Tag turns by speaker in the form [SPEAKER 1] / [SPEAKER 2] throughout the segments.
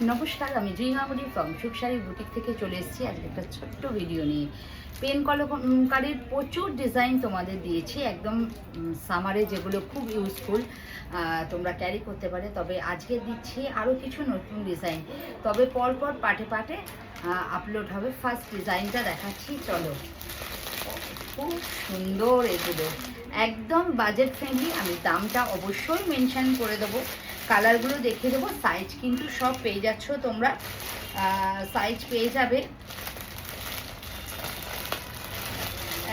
[SPEAKER 1] নমস্কার, আমি জুইমামনি from সুখসারি boutique থেকে চলে এসেছি আজকে একটা ছোট্ট ভিডিও নিয়ে। পেন কলমকারীর প্রচুর ডিজাইন তোমাদের দিয়েছি, একদম সামারে যেগুলো খুব ইউজফুল, তোমরা ক্যারি করতে পারে। তবে আজকে দিচ্ছি আরও কিছু নতুন ডিজাইন, তবে পরপর পার্টে পার্টে আপলোড হবে। ফার্স্ট ডিজাইনটা দেখাচ্ছি, চলো। খুব সুন্দর এগুলো, একদম বাজেট ফ্রেন্ডলি। আমি দামটা অবশ্যই মেনশন করে দেবো, কালারগুলো দেখিয়ে দেবো। সাইজ কিন্তু সব পেয়ে যাচ্ছ তোমরা, সাইজ পেয়ে যাবে।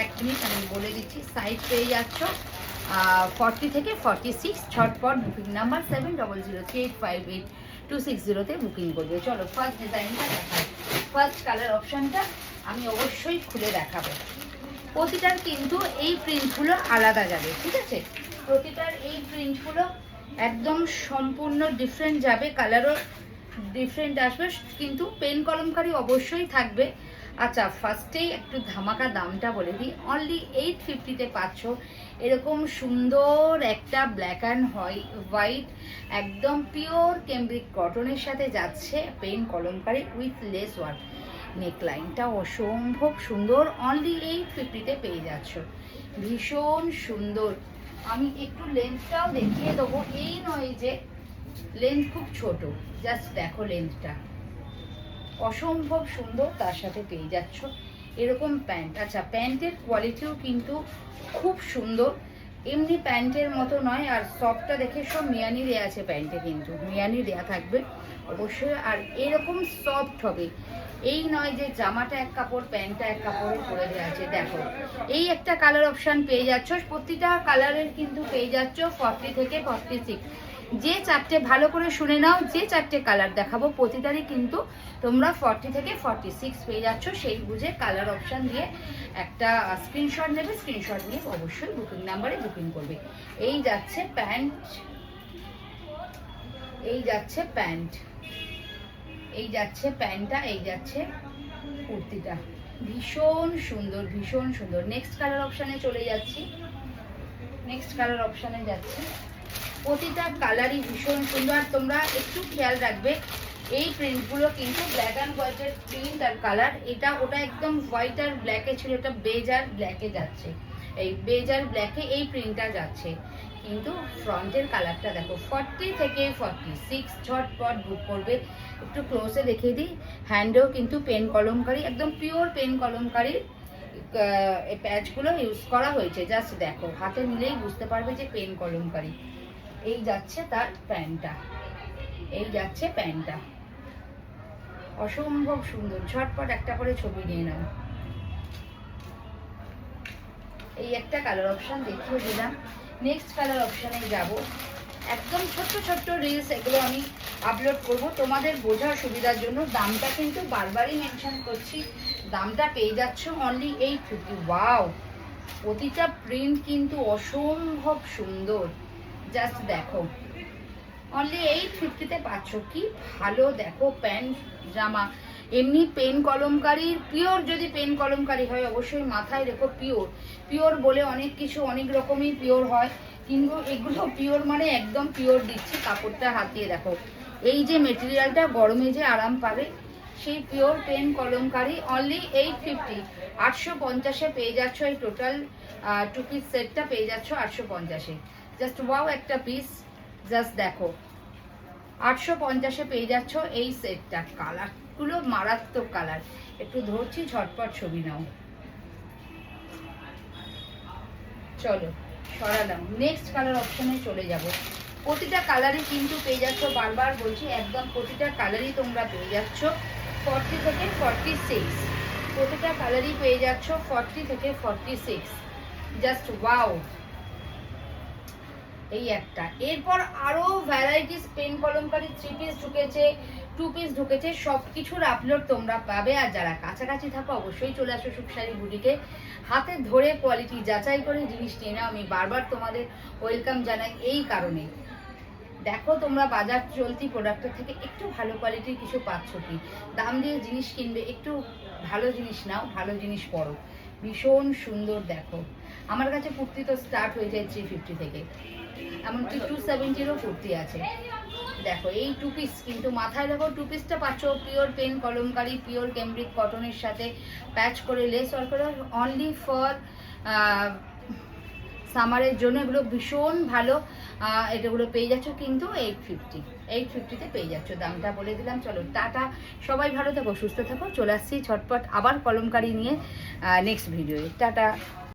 [SPEAKER 1] এক মিনিট আমি বলে দিচ্ছি, সাইজ পেয়ে যাচ্ছ 40 থেকে 46। ছটপট বুকিং নাম্বার 7003858260 বুকিং করবে। চলো ফার্স্ট ডিজাইনটা দেখাই। ফার্স্ট কালার অপশানটা আমি অবশ্যই খুলে দেখাবো। প্রতিটার কিন্তু এই প্রিন্টগুলো আলাদা যাবে, ঠিক আছে? প্রতিটার এই প্রিন্টগুলো একদম সম্পূর্ণ ডিফারেন্ট যাবে, কালারও ডিফারেন্ট আসবে, কিন্তু পেন কলমকারি অবশ্যই থাকবে। আচ্ছা, ফার্স্টেই একটু ধামাকা দামটা বলে দিই। অনলি 850-তে পাচ্ছ এরকম সুন্দর একটা ব্ল্যাক অ্যান্ড হোয়াইট একদম পিওর ক্যামব্রিক কটনের সাথে যাচ্ছে pen Kalamkari with lace work. নেকলাইনটা অসম্ভব সুন্দর, অনলি 850-তে পেয়ে যাচ্ছ। ভীষণ সুন্দর। আমি একটু লেন্থটাও দেখিয়ে দেবো, এই নয় যে লেন্থ খুব ছোট, জাস্ট দেখো লেন্থটা অসম্ভব সুন্দর। তার সাথে পেয়ে যাচ্ছ এরকম প্যান্ট। আচ্ছা, প্যান্টের কোয়ালিটিও কিন্তু খুব সুন্দর, এমনি প্যান্টের মতো নয়। আর সফটটা দেখে সব মিয়ানি দেওয়া আছে প্যান্টে, কিন্তু মিয়ানি দেওয়া থাকবে অবশ্যই। আর এরকম সফট হবে, এই নয় যে জামাটা এক কাপড় প্যান্টটা এক কাপড়ে পরে দেওয়া আছে। দেখো, এই একটা কালার অপশান পেয়ে যাচ্ছ। প্রতিটা কালারের কিন্তু পেয়ে যাচ্ছ 40 থেকে 46। যে চারটে ভালো করে শুনে নাও, যে চারটে কালার দেখাবো প্রতিটারই কিন্তু তোমরা 40 থেকে 46 পেয়ে যাচ্ছ। সেই বুঝে কালার অপশান দিয়ে একটা স্ক্রিনশট নেবে, স্ক্রিনশট নিয়ে অবশ্যই বুকিং নাম্বারে বুকিং করবে। এই যাচ্ছে প্যান্ট, এই যাচ্ছে প্যান্ট, এই যাচ্ছে প্যান্টটা, এই যাচ্ছে কুর্তিটা। ভীষণ সুন্দর, ভীষণ সুন্দর। নেক্সট কালার অপশানে চলে যাচ্ছি, নেক্সট কালার অপশানে যাচ্ছি। প্রতিটা কালারই ভীষণ সুন্দর। তোমরা একটু খেয়াল রাখবে, এই প্রিন্টগুলো কিন্তু ব্ল্যাক অ্যান্ড হোয়াইটের প্রিন্ট আর কালার। এটা ওটা একদম হোয়াইট আর ব্ল্যাকে ছিল, এটা বেজ আর ব্ল্যাকে যাচ্ছে। এই বেজ আর ব্ল্যাকে এই প্রিন্টটা যাচ্ছে, কিন্তু ফ্রন্টের কালারটা দেখো 40 থেকে 46। ঝটপট বুক করবে। একটু ক্লোজে দেখিয়ে দিই, হ্যান্ডেও কিন্তু পেন কলমকারি, একদম পিওর পেন কলমকারির এই প্যাচগুলো ইউজ করা হয়েছে। জাস্ট দেখো, হাতে নিলেই বুঝতে পারবে যে পেন কলমকারি। এই যাচ্ছে তার প্যান্টটা, এই যাচ্ছে প্যান্টটা, অসম্ভব সুন্দর। ঝটপট একটা করে ছবি নিয়ে নাও। এই একটা কালার অপশান দেখিয়ে দিলাম। নেক্সট কালার অপশানে যাব। একদম ছোট্ট ছোট্ট রিলস এগুলো আমি আপলোড করব তোমাদের বোঝার সুবিধার জন্য। দামটা কিন্তু বারবারই মেনশন করছি, দামটা পেয়ে যাচ্ছ অনলি 850। ওয়াও, প্রতিটা প্রিন্ট কিন্তু অসম্ভব সুন্দর। জাস্ট দেখো, অনলি 850-তে পাচ্ছ। কি ভালো দেখো, প্যান্ট জামা। এমনি পেন কলমকারির পিওর, যদি পেন কলমকারি হয় অবশ্যই মাথায় রেখো পিওর। পিওর বলে অনেক কিছু অনেক রকমই পিওর হয়, কিন্তু এগুলো পিওর মানে একদম পিওর দিচ্ছি। কাপড়টা হাতিয়ে দেখো, এই যে মেটেরিয়ালটা গরমে যে আরাম পাবে, সেই পিওর পেন কলমকারি। অনলি 850, 850-এ পেয়ে যাচ্ছ। এই টোটাল 2 পিস সেটটা পেয়ে যাচ্ছ 850-এ। জাস্ট ওয়াও একটা পিস, জাস্ট দেখো 850-এ পেয়ে যাচ্ছ এই সেটটা। কালারগুলো মারাত্মক কালার। একটু ধরছি, ঝটপট ছবি নাও। চলো সরালাম, নেক্সট কালার অপশানে চলে যাব। প্রতিটা কালারই কিন্তু পেয়ে যাচ্ছ, বারবার বলছি, একদম প্রতিটা কালারই তোমরা পেয়ে যাচ্ছ 40 থেকে 46। প্রতিটা কালারই পেয়ে যাচ্ছ 40 থেকে 46। জাস্ট ওয়াও, এই একটা। এরপর আরো ভ্যারাইটিস পেন কলমকারি 3 পিস ঢুকেছে, 2 পিস ঢুকেছে, সব কিছুর আপলোড তোমরা পাবে। আর যারা কাছাকাছি থাকো অবশ্যই চলে আসো সুখসারি বুটিকে, হাতে ধরে কোয়ালিটি যাচাই করে জিনিস নিয়ে নাও। আমি বারবার তোমাদের ওয়েলকাম জানাই এই কারণে। দেখো, তোমরা বাজার চলতি প্রোডাক্টের থেকে একটু ভালো কোয়ালিটির কিছু পাচ্ছ কি। দাম দিয়ে জিনিস কিনবে, একটু ভালো জিনিস নাও, ভালো জিনিস পরো। ভীষণ সুন্দর। দেখো, আমার কাছে কুর্তি তো স্টার্ট হয়ে যায় 350 থেকে, এমনকি 270-ও কুর্তি আছে। দেখো এই 2 পিস কিন্তু মাথায় দেখো 2 পিসটা পাচ্ছ pure pen Kalamkari pure cambric কটনের সাথে প্যাচ করে লেস ওয়ার্ক করে অনলি ফর সামারের জন্য। এগুলো ভীষণ ভালো। এটাগুলো পেয়ে যাচ্ছ কিন্তু 850 পেয়ে যাচ্ছ। দামটা বলে দিলাম। চলো টাটা, সবাই ভালো থাকো সুস্থ থাকো। চলে আসছি ঝটপট আবার কলমকারি নিয়ে নেক্সট ভিডিওয়ে। টাটা।